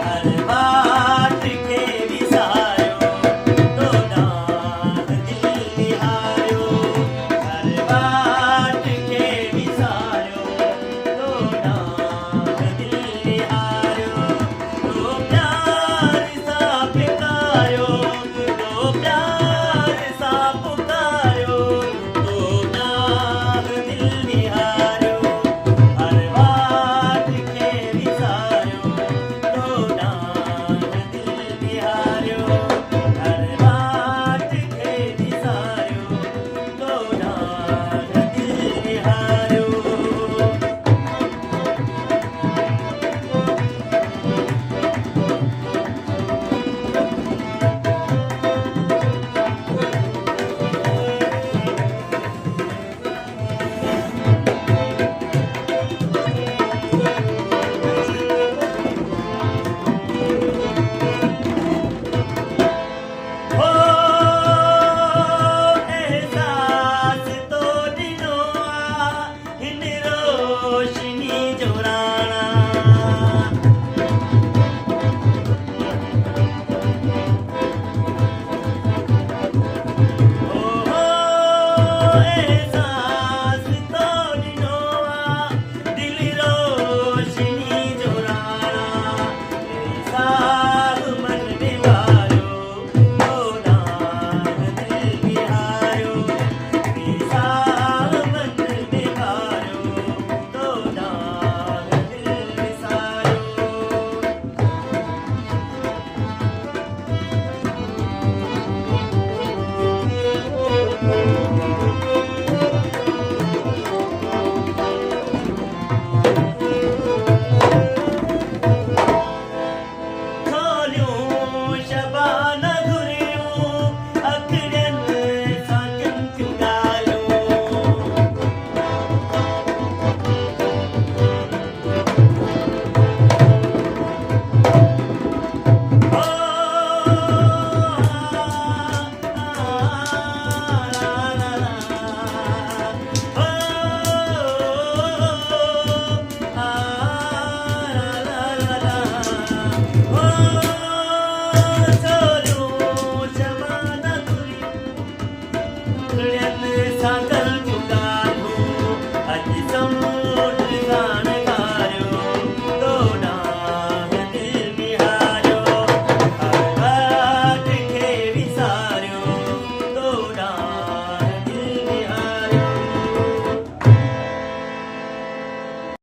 हर बाट खे विसारियो तो ॾांहुं दिलि निहारियो हर बाट खे विसारियो तो ॾांहुं दिलि निहारियो तो प्यार सां पिकारियो तो प्यार सां पुकारियो तो ॾांहुं दिलि निहारियो हर बाट खे विसारियो तो ॾांहुं दिलि निहारियो हर बाट खे विसारियो तो ॾांहुं दिलि निहारियो हो एहसास तो ॾिनो आहे हिन रोशनी जो राह